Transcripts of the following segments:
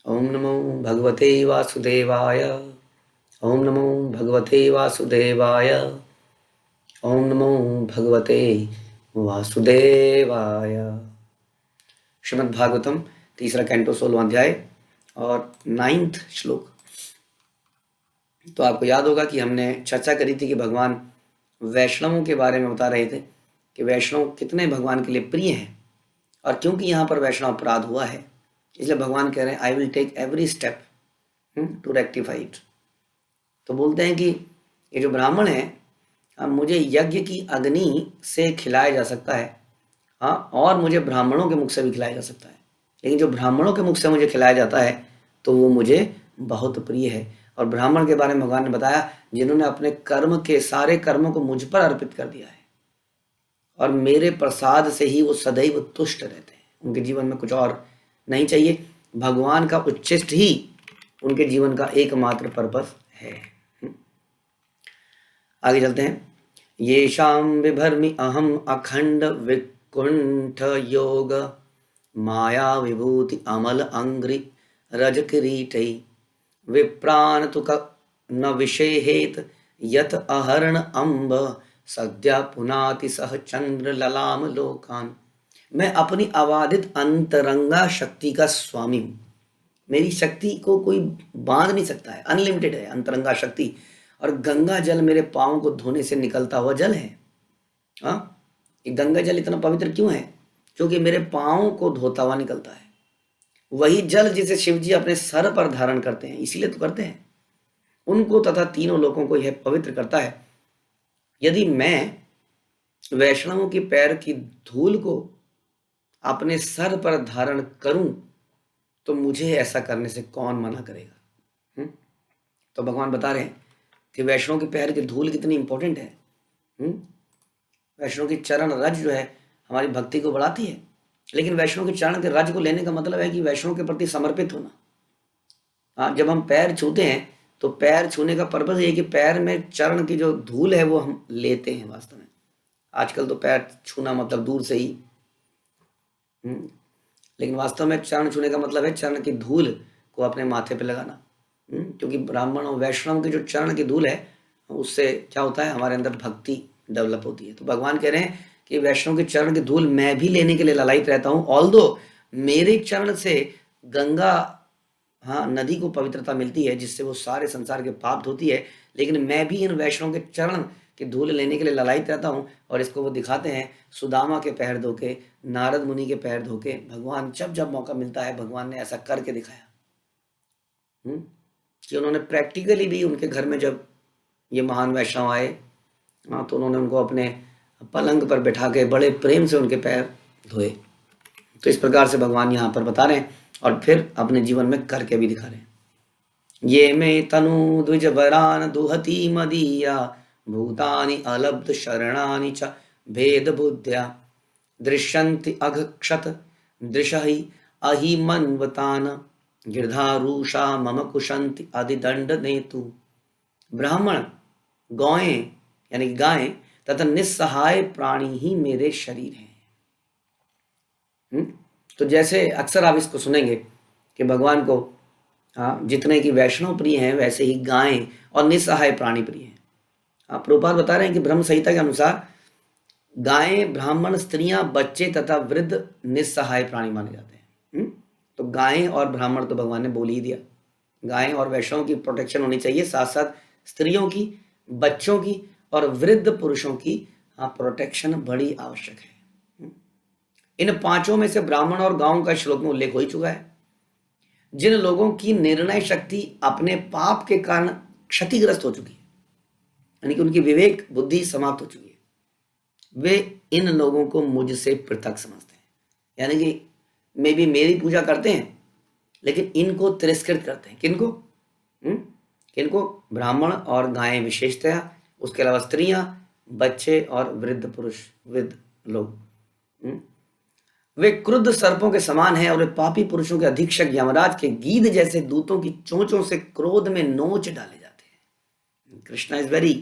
ओम नमो भगवते वासुदेवाय। ओम नमो भगवते वासुदेवाय। ओम नमो भगवते वासुदेवाय। श्रीमद् भागवतम तीसरा कैंटो 16वां अध्याय और 9वां श्लोक। तो आपको याद होगा कि हमने चर्चा करी थी कि भगवान वैष्णवों के बारे में बता रहे थे कि वैष्णव कितने भगवान के लिए प्रिय हैं, और क्योंकि यहाँ पर वैष्णव अपराध हुआ है इसलिए भगवान कह रहे हैं I will take every step to rectify it. तो बोलते हैं कि ये जो ब्राह्मण है, अब मुझे यज्ञ की अग्नि से खिलाया जा सकता है, हाँ, और मुझे ब्राह्मणों के मुख से भी खिलाया जा सकता है, लेकिन जो ब्राह्मणों के मुख से मुझे खिलाया जाता है तो वो मुझे बहुत प्रिय है। और ब्राह्मण के बारे में भगवान ने बताया जिन्होंने अपने कर्म के सारे कर्मों को मुझ पर अर्पित कर दिया है और मेरे प्रसाद से ही वो सदैव तुष्ट रहते हैं, उनके जीवन में कुछ और नहीं चाहिए। भगवान का उच्छिष्ट ही उनके जीवन का एकमात्र पर्पस है। आगे चलते हैं। येषां बिभर्मि अहम अखंड विकुंठ योग माया विभूति अमल अंग्रि रज किरीटै विप्रान तु न विषेहेत यत अहरण अम्ब सद्या पुनाति सह चंद्र ललाम लोकान। मैं अपनी अबाधित अंतरंगा शक्ति का स्वामी हूँ। मेरी शक्ति को कोई बांध नहीं सकता है, अनलिमिटेड है अंतरंगा शक्ति। और गंगा जल मेरे पाँव को धोने से निकलता हुआ जल है। हाँ, ये गंगा जल इतना पवित्र क्यों है? क्योंकि मेरे पाँव को धोता हुआ निकलता है। वही जल जिसे शिव जी अपने सर पर धारण करते हैं, इसीलिए तो करते हैं, उनको तथा तीनों लोगों को यह पवित्र करता है। यदि मैं वैष्णवों की पैर की धूल को अपने सर पर धारण करूं तो मुझे ऐसा करने से कौन मना करेगा? तो भगवान बता रहे हैं कि वैष्णव के पैर की धूल कितनी इंपॉर्टेंट है। वैष्णव की चरण रज जो है हमारी भक्ति को बढ़ाती है, लेकिन वैष्णव के चरण के रज को लेने का मतलब है कि वैष्णव के प्रति समर्पित होना। हाँ, जब हम पैर छूते हैं तो पैर छूने का पर्पस ये है कि पैर में चरण की जो धूल है वो हम लेते हैं। वास्तव में आजकल तो पैर छूना मतलब दूर से ही, लेकिन वास्तव में चरण छूने का मतलब है चरण की धूल को अपने माथे पे लगाना। क्योंकि ब्राह्मण और वैष्णव की जो चरण की धूल है उससे क्या होता है, हमारे अंदर भक्ति डेवलप होती है। तो भगवान कह रहे हैं कि वैष्णव के चरण की धूल मैं भी लेने के लिए ललायित रहता हूँ। ऑल्दो मेरे चरण से गंगा, हाँ, नदी को पवित्रता मिलती है जिससे वो सारे संसार के पाप धोती है, लेकिन मैं भी इन वैष्णव के चरण की धूल लेने के लिए ललायित रहता हूँ। और इसको वो दिखाते हैं सुदामा के पैर धो के, नारद मुनि के पैर धो के। भगवान जब जब मौका मिलता है भगवान ने ऐसा करके दिखाया कि उन्होंने प्रैक्टिकली भी उनके घर में जब ये महान वैष्णव आए, हाँ, तो उन्होंने उनको अपने पलंग पर बैठा के बड़े प्रेम से उनके पैर धोए। तो इस प्रकार से भगवान यहाँ पर बता रहे हैं और फिर अपने जीवन में करके भी दिखा रहे हैं। ये में तनु द्विज वरान दुहती मदीया भूतानि अलब्ध शरणानि च भेद बुद्ध्या दृश्यन्ति अघक्षत दृशहि अहिमन्वतान गिरधारूषा मम कुशंति अधिदंड नेतु। ब्राह्मण, गौएं यानी कि गायें तथा निस्सहाय प्राणी ही मेरे शरीर हैं। तो जैसे अक्सर आप इसको सुनेंगे कि भगवान को, हाँ, जितने की वैष्णव प्रिय हैं वैसे ही गायें और निस्सहाय प्राणी प्रिय हैं। आप प्रभुपाद बता रहे हैं कि ब्रह्म संहिता के अनुसार गायें, ब्राह्मण, स्त्रियां, बच्चे तथा वृद्ध निस्सहाय प्राणी माने जाते हैं। तो गायें और ब्राह्मण तो भगवान ने बोल ही दिया। गायें और वैष्णव की प्रोटेक्शन होनी चाहिए, साथ साथ स्त्रियों की, बच्चों की और वृद्ध पुरुषों की प्रोटेक्शन बड़ी आवश्यक है। इन पांचों में से ब्राह्मण और गायों का श्लोक में उल्लेख हो ही चुका है। जिन लोगों की निर्णय शक्ति अपने पाप के कारण क्षतिग्रस्त हो चुकी है, यानी कि उनकी विवेक बुद्धि समाप्त हो चुकी है, वे इन लोगों को मुझसे पृथक समझते हैं। यानी कि मे भी मेरी पूजा करते हैं लेकिन इनको तिरस्कृत करते हैं। किनको? किनको? ब्राह्मण और गायें विशेषतया, उसके अलावा स्त्रियां, बच्चे और वृद्ध पुरुष, वृद्ध लोग। वे क्रुद्ध सर्पों के समान हैं और वे पापी पुरुषों के अधीक्षक यमराज के गीध जैसे दूतों की चोंचों से क्रोध में नोच डाले जाते हैं। Krishna is very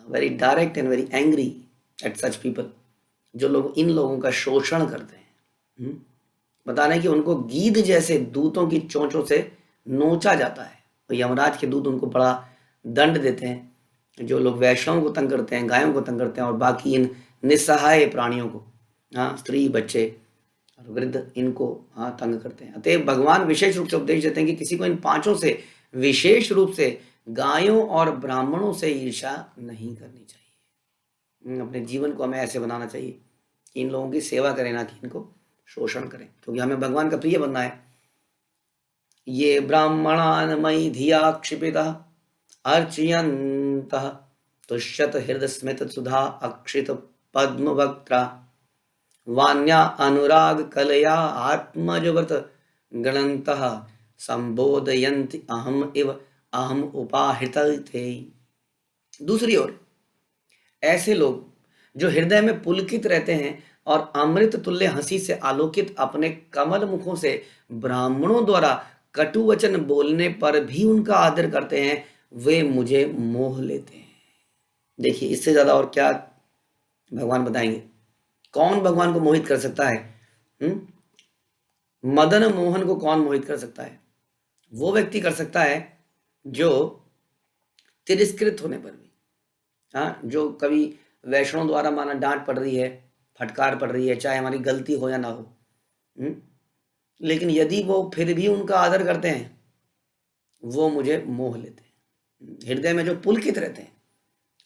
very direct and very angry at such people, जो लोग इन लोगों का शोषण करते हैं। बता रहे हैं कि उनको गीध जैसे दूतों की चोंचों से नोचा जाता है। तो यमराज के दूत उनको बड़ा दंड देते हैं, जो लोग वैष्णवों को तंग करते हैं, गायों को तंग करते हैं और बाकी इन निस्सहाय प्राणियों को, हाँ, स्त्री बच्चे और वृद्ध, इनको हाँ तंग करते हैं। अतएव भगवान विशेष रूप से उपदेश देते हैं कि किसी को इन पांचों से, विशेष रूप से गायों और ब्राह्मणों से ईर्ष्या नहीं करनी चाहिए। अपने जीवन को हमें ऐसे बनाना चाहिए कि इन लोगों की सेवा करें, ना कि इनको शोषण करें, क्योंकि हमें भगवान का प्रिय बनना है। ये ब्राह्मणान मयि धिया क्षिपितः अर्चयन्तः तुष्यत हृदय स्मित सुधा अक्षित पद्म वक्त्रा वान्या अनुराग कलया आत्मजवत गणन्तः संबोधयन्ति अहम इव अहम उपाहृत थे। दूसरी ओर ऐसे लोग जो हृदय में पुलकित रहते हैं और अमृत तुल्य हंसी से आलोकित अपने कमल मुखों से ब्राह्मणों द्वारा कटु वचन बोलने पर भी उनका आदर करते हैं, वे मुझे मोह लेते हैं। देखिए, इससे ज्यादा और क्या भगवान बताएंगे। कौन भगवान को मोहित कर सकता है? मदन मोहन को कौन मोहित कर सकता है? वो व्यक्ति कर सकता है जो तिरस्कृत होने पर भी, हाँ, जो कभी वैष्णव द्वारा माना डांट पड़ रही है, फटकार पड़ रही है, चाहे हमारी गलती हो या ना हो, लेकिन यदि वो फिर भी उनका आदर करते हैं, वो मुझे मोह लेते हैं। हृदय में जो पुलकित रहते हैं,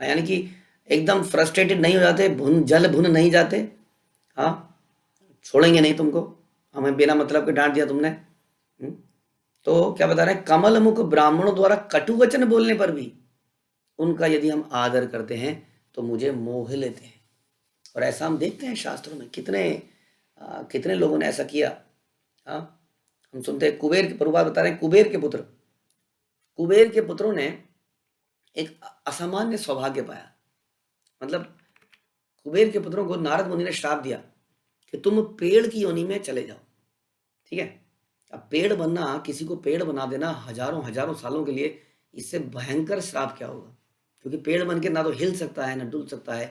यानी कि एकदम फ्रस्ट्रेटेड नहीं हो जाते, भुन नहीं जाते, हाँ, छोड़ेंगे नहीं तुमको, हमें बिना मतलब के डांट दिया तुमने। तो क्या बता रहे हैं, कमल मुख ब्राह्मणों द्वारा कटु वचन बोलने पर भी उनका यदि हम आदर करते हैं तो मुझे मोह लेते हैं। और ऐसा हम देखते हैं शास्त्रों में, कितने लोगों ने ऐसा किया। हाँ, हम सुनते हैं कुबेर के प्रभुपाद बता रहे हैं, कुबेर के पुत्रों ने एक असामान्य सौभाग्य पाया। मतलब कुबेर के पुत्रों को नारद मुनि ने श्राप दिया कि तुम पेड़ की योनि में चले जाओ। ठीक है, अब पेड़ बनना, किसी को पेड़ बना देना हजारों हजारों सालों के लिए, इससे भयंकर श्राप क्या होगा? क्योंकि पेड़ बन के ना तो हिल सकता है ना डुल सकता है।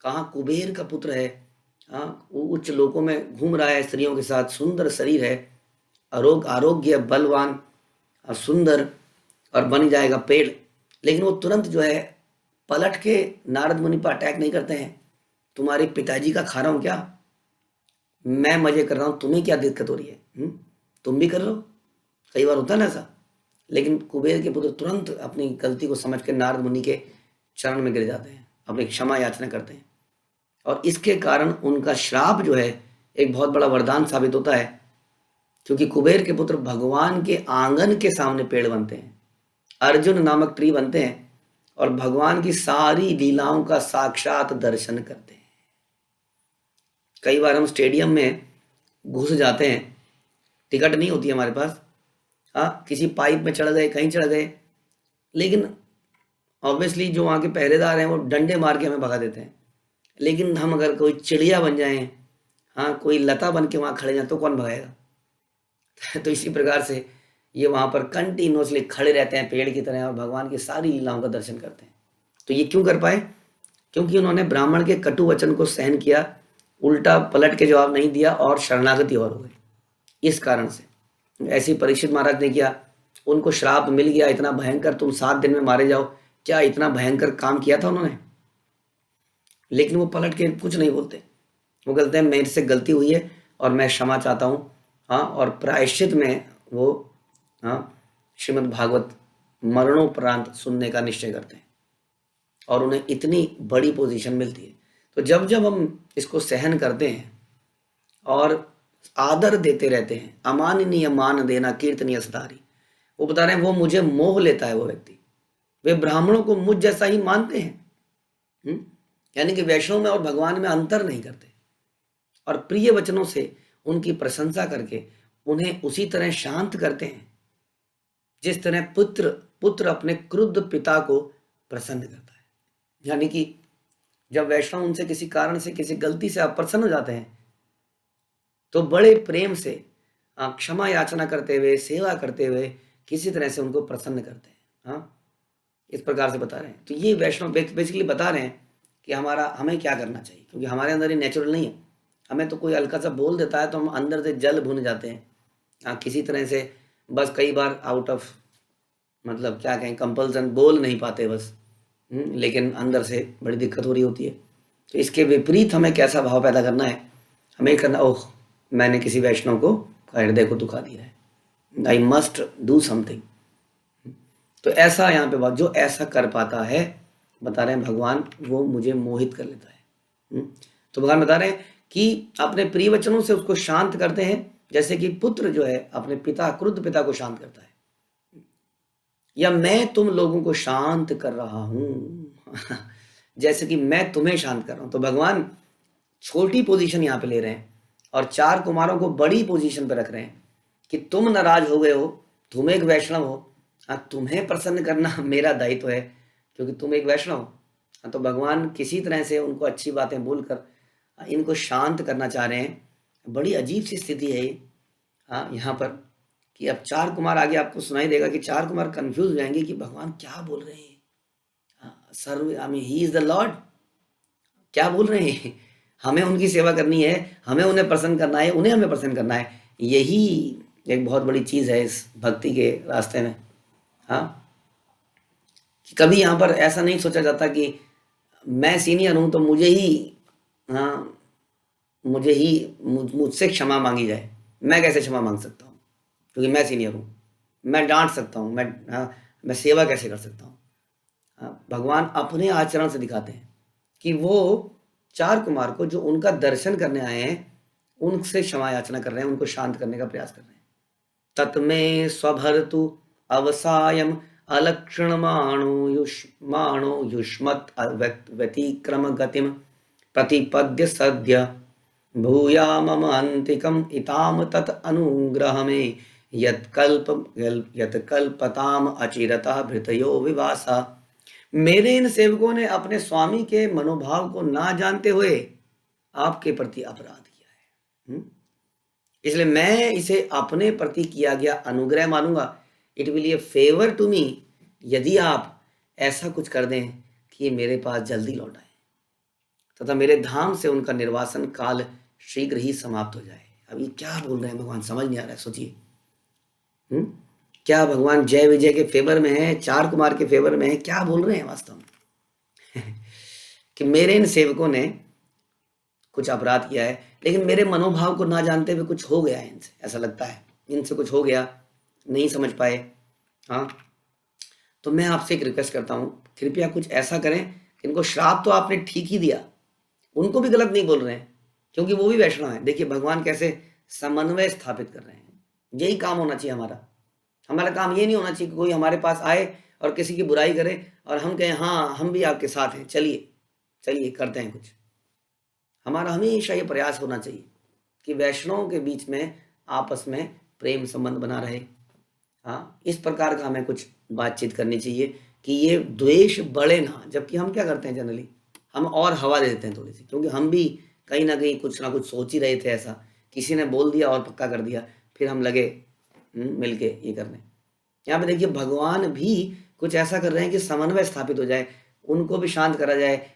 कहाँ कुबेर का पुत्र है, हाँ, वो उच्च लोकों में घूम रहा है स्त्रियों के साथ, सुंदर शरीर है, आरोग्य, बलवान और सुंदर, और बन जाएगा पेड़। लेकिन वो तुरंत जो है पलट के नारद मुनि पर अटैक नहीं करते हैं, तुम्हारे पिताजी का खा रहा हूं क्या, मैं मजे कर रहा हूं, तुम्हें क्या दिक्कत हो रही है, तुम भी कर लो। कई बार होता है ना ऐसा। लेकिन कुबेर के पुत्र तुरंत अपनी गलती को समझ के नारद मुनि के चरण में गिर जाते हैं, अपनी क्षमा याचना करते हैं, और इसके कारण उनका श्राप जो है एक बहुत बड़ा वरदान साबित होता है। क्योंकि कुबेर के पुत्र भगवान के आंगन के सामने पेड़ बनते हैं, अर्जुन नामक ट्री बनते हैं, और भगवान की सारी लीलाओं का साक्षात दर्शन करते हैं। कई बार हम स्टेडियम में घुस जाते हैं, टिकट नहीं होती हमारे पास, हाँ, किसी पाइप में चढ़ गए, कहीं चढ़ गए, लेकिन ऑब्वियसली जो वहाँ के पहरेदार हैं वो डंडे मार के हमें भगा देते हैं। लेकिन हम अगर कोई चिड़िया बन जाएं, हाँ, कोई लता बन के वहाँ खड़े जाए, तो कौन भगाएगा? तो इसी प्रकार से ये वहाँ पर कंटिन्यूसली खड़े रहते हैं पेड़ की तरह, और भगवान की सारी लीलाओं का दर्शन करते हैं। तो ये क्यों कर पाए? क्योंकि उन्होंने ब्राह्मण के कटु वचन को सहन किया, उल्टा पलट के जवाब नहीं दिया, और शरणागति और हो गई। इस कारण से ऐसी परीक्षित महाराज ने किया, उनको श्राप मिल गया इतना भयंकर, तुम 7 दिन में मारे जाओ। क्या इतना भयंकर काम किया था उन्होंने? लेकिन वो पलट के कुछ नहीं बोलते। वो कहते हैं मेरे से गलती हुई है और मैं क्षमा चाहता हूँ, हाँ, और प्रायश्चित में वो, हाँ, श्रीमद् भागवत मरणोपरांत सुनने का निश्चय करते हैं, और उन्हें इतनी बड़ी पोजीशन मिलती है। तो जब जब हम इसको सहन करते हैं और आदर देते रहते हैं, अमाननीय मान देना कीर्तनीय सदारी, वो बता रहे हैं वो मुझे मोह लेता है। वो व्यक्ति, वे ब्राह्मणों को मुझ जैसा ही मानते हैं, यानी कि वैष्णव में और भगवान में अंतर नहीं करते, और प्रिय वचनों से उनकी प्रशंसा करके उन्हें उसी तरह शांत करते हैं जिस तरह पुत्र अपने क्रुद्ध पिता को प्रसन्न करता है। यानी कि जब वैष्णव उनसे किसी कारण से, किसी गलती से अप्रसन्न हो जाते हैं, तो बड़े प्रेम से क्षमा याचना करते हुए, सेवा करते हुए किसी तरह से उनको प्रसन्न करते हैं। हाँ, इस प्रकार से बता रहे हैं। तो ये वैष्णव बेसिकली बता रहे हैं कि हमें क्या करना चाहिए, क्योंकि हमारे अंदर ये नेचुरल नहीं है। हमें तो कोई हल्का सा बोल देता है तो हम अंदर से जल भुन जाते हैं। हाँ, किसी तरह से बस कई बार आउट ऑफ मतलब क्या कहें कंपल्सन बोल नहीं पाते बस। लेकिन अंदर से बड़ी दिक्कत हो रही होती है। तो इसके विपरीत हमें कैसा भाव पैदा करना है, हमें ये करना, ओह मैंने किसी वैष्णव को हृदय को दुखा दिया है, आई मस्ट डू समथिंग। तो ऐसा यहाँ पे बात, जो ऐसा कर पाता है बता रहे हैं भगवान, वो मुझे मोहित कर लेता है। तो भगवान बता रहे हैं कि अपने प्रिय वचनों से उसको शांत करते हैं, जैसे कि पुत्र जो है अपने पिता क्रुद्ध पिता को शांत करता है, या मैं तुम लोगों को शांत कर रहा हूं जैसे कि मैं तुम्हें शांत कर रहा हूं। तो भगवान छोटी पोजीशन यहाँ पे ले रहे हैं और 4 कुमारों को बड़ी पोजीशन पे रख रहे हैं कि तुम नाराज हो गए हो, तुम एक वैष्णव हो, हाँ तुम्हें प्रसन्न करना मेरा दायित्व है क्योंकि तुम एक वैष्णव हो। हाँ, तो भगवान किसी तरह से उनको अच्छी बातें बोलकर इनको शांत करना चाह रहे हैं। बड़ी अजीब सी स्थिति है ये। हाँ, यहाँ पर कि अब 4 कुमार, आगे आपको सुनाई देगा कि 4 कुमार कंफ्यूज हो जाएंगे कि भगवान क्या बोल रहे हैं। सर्व I mean he is the lord, क्या बोल रहे हैं, हमें उनकी सेवा करनी है, हमें उन्हें प्रसन्न करना है, उन्हें हमें प्रसन्न करना है। यही एक बहुत बड़ी चीज है इस भक्ति के रास्ते में। हाँ, कि कभी यहाँ पर ऐसा नहीं सोचा जाता कि मैं सीनियर हूं तो मुझे ही, हाँ मुझे ही मुझसे क्षमा मांगी जाए। मैं कैसे क्षमा मांग सकता हूँ क्योंकि मैं सीनियर हूँ, मैं डांट सकता हूँ, मैं सेवा कैसे कर सकता हूँ। भगवान अपने आचरण से दिखाते हैं कि वो 4 कुमार को जो उनका दर्शन करने आए हैं उनसे क्षमा याचना कर रहे हैं, उनको शांत करने का प्रयास कर रहे हैं। तत्मे स्वभर्तु अवसायम अलक्षणमाणो युष्मत् व्यतिक्रम गतिम प्रतिपद्य सद्य भूया मम अंतिकम इताम तत् अनुग्रह में यत्कल्पताम अचिरतः भृतयो विवासा। मेरे इन सेवकों ने अपने स्वामी के मनोभाव को ना जानते हुए आपके प्रति अपराध किया है, इसलिए मैं इसे अपने प्रति किया गया अनुग्रह मानूंगा। It will a favour to me यदि आप ऐसा कुछ कर दें कि ये मेरे पास जल्दी लौट आए तथा मेरे धाम से उनका निर्वासन काल शीघ्र ही समाप्त हो जाए। अब ये क्या बोल रहे हैं भगवान, समझ नहीं आ रहा है। सोचिए, क्या भगवान जय विजय के फेवर में है, 4 कुमार के फेवर में है, क्या बोल रहे हैं वास्तव में कि मेरे इन सेवकों ने कुछ अपराध किया है, लेकिन मेरे मनोभाव को ना जानते हुए कुछ हो गया है इनसे, ऐसा लगता है इनसे कुछ हो गया, नहीं समझ पाए। हाँ, तो मैं आपसे एक रिक्वेस्ट करता हूँ, कृपया कुछ ऐसा करें कि इनको श्राप तो आपने ठीक ही दिया, उनको भी गलत नहीं बोल रहे हैं क्योंकि वो भी वैष्णव है। देखिए भगवान कैसे समन्वय स्थापित कर रहे हैं। यही काम होना चाहिए हमारा। हमारा काम ये नहीं होना चाहिए कि कोई हमारे पास आए और किसी की बुराई करे और हम कहें हाँ हम भी आपके साथ हैं, चलिए चलिए करते हैं कुछ। हमारा हमेशा ये प्रयास होना चाहिए कि वैष्णवों के बीच में आपस में प्रेम संबंध बना रहे। हाँ, इस प्रकार का हमें कुछ बातचीत करनी चाहिए कि ये द्वेष बढ़े ना। जबकि हम क्या करते हैं जनरली, हम और हवा दे देते हैं थोड़ी सी, क्योंकि हम भी कहीं ना कुछ सोच ही रहे थे ऐसा, किसी ने बोल दिया और पक्का कर दिया, फिर हम लगे मिलके ये करने। यहाँ पे देखिए भगवान भी कुछ ऐसा कर रहे हैं कि समन्वय स्थापित हो जाए, उनको भी शांत करा जाए।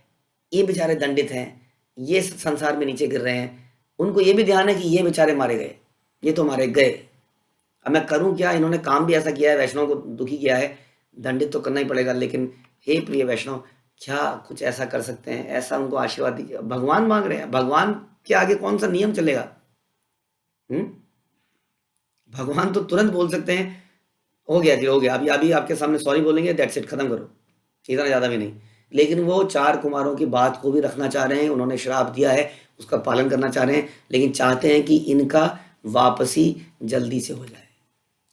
ये बेचारे दंडित हैं, ये संसार में नीचे गिर रहे हैं, उनको ये भी ध्यान है कि ये बेचारे मारे गए, ये तो मारे गए, अब मैं करूं क्या, इन्होंने काम भी ऐसा किया है, वैष्णव को दुखी किया है, दंडित तो करना ही पड़ेगा। लेकिन हे प्रिय वैष्णव, क्या कुछ ऐसा कर सकते हैं, ऐसा उनको आशीर्वाद दीजिए। भगवान मांग रहे हैं, भगवान के आगे कौन सा नियम चलेगा। भगवान तो तुरंत बोल सकते हैं हो गया जी हो गया, अभी अभी आपके सामने सॉरी बोलेंगे, दैट्स इट, खत्म करो, इतना ज़्यादा भी नहीं। लेकिन वो 4 कुमारों की बात को भी रखना चाह रहे हैं, उन्होंने श्राप दिया है उसका पालन करना चाह रहे हैं, लेकिन चाहते हैं कि इनका वापसी जल्दी से हो जाए।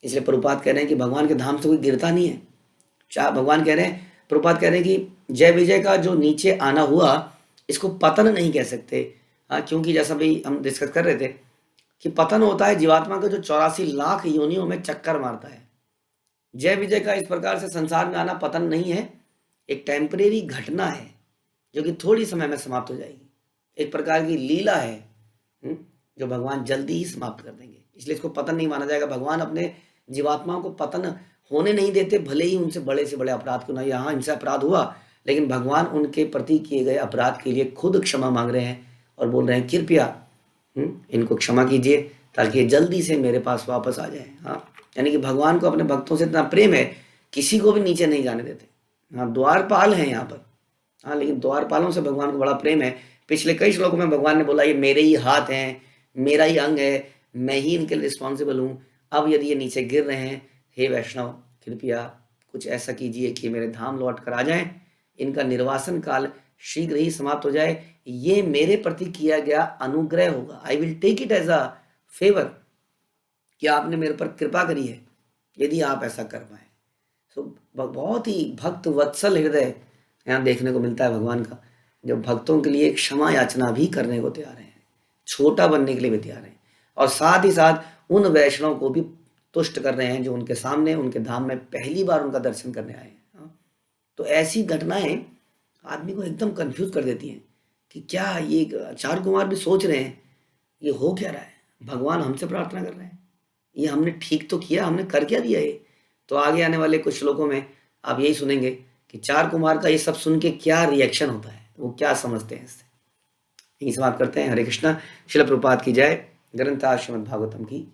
इसलिए प्रभुपाद कह रहे हैं कि भगवान के धाम से कोई गिरता नहीं है। भगवान कह रहे हैं, प्रभुपाद कह रहे हैं कि जय विजय का जो नीचे आना हुआ इसको पतन नहीं कह सकते। हाँ, क्योंकि जैसा भी हम डिस्कस कर रहे थे कि पतन होता है जीवात्मा का जो 84 लाख योनियों में चक्कर मारता है। जय विजय का इस प्रकार से संसार में आना पतन नहीं है, एक टेम्परेरी घटना है जो कि थोड़ी समय में समाप्त हो जाएगी, एक प्रकार की लीला है जो भगवान जल्दी ही समाप्त कर देंगे। इसलिए इसको पतन नहीं माना जाएगा। भगवान अपने जीवात्माओं को पतन होने नहीं देते, भले ही उनसे बड़े से बड़े अपराध क्यों ना। यहाँ इनसे अपराध हुआ, लेकिन भगवान उनके प्रति किए गए अपराध के लिए खुद क्षमा मांग रहे हैं और बोल रहे हैं कृपया इनको क्षमा कीजिए ताकि ये जल्दी से मेरे पास वापस आ जाए। हाँ, यानी कि भगवान को अपने भक्तों से इतना प्रेम है, किसी को भी नीचे नहीं जाने देते। हाँ, द्वारपाल हैं यहाँ पर। हाँ, लेकिन द्वारपालों से भगवान को बड़ा प्रेम है। पिछले कई श्लोकों में भगवान ने बोला ये मेरे ही हाथ हैं, मेरा ही अंग है, मैं ही इनके लिए रिस्पॉन्सिबल हूँ। अब यदि ये नीचे गिर रहे हैं, हे वैष्णव कृपया कुछ ऐसा कीजिए कि मेरे धाम लौट कर आ जाएं, इनका निर्वासन काल शीघ्र ही समाप्त हो जाए। ये मेरे प्रति किया गया अनुग्रह होगा। I will take it as a favour कि आपने मेरे पर कृपा करी है, यदि आप ऐसा कर पाए। सो बहुत ही भक्त वत्सल हृदय यहाँ देखने को मिलता है भगवान का, जो भक्तों के लिए क्षमा याचना भी करने को तैयार है, छोटा बनने के लिए भी तैयार है, और साथ ही साथ उन वैष्णव को भी तुष्ट कर रहे हैं जो उनके सामने उनके धाम में पहली बार उनका दर्शन करने आए हैं। तो ऐसी घटनाएं आदमी को एकदम कंफ्यूज कर देती हैं कि क्या ये चार कुमार भी सोच रहे हैं ये हो क्या रहा है, भगवान हमसे प्रार्थना कर रहे हैं, ये हमने ठीक तो किया, हमने कर क्या दिया ये। तो आगे आने वाले कुछ श्लोकों में आप यही सुनेंगे कि चार कुमार का ये सब सुन के क्या रिएक्शन होता है, वो क्या समझते हैं इससे। यही समाप्त करते हैं। हरे कृष्णा। श्रील प्रभुपाद की जय। ग्रंथ श्रीमद् भागवतम की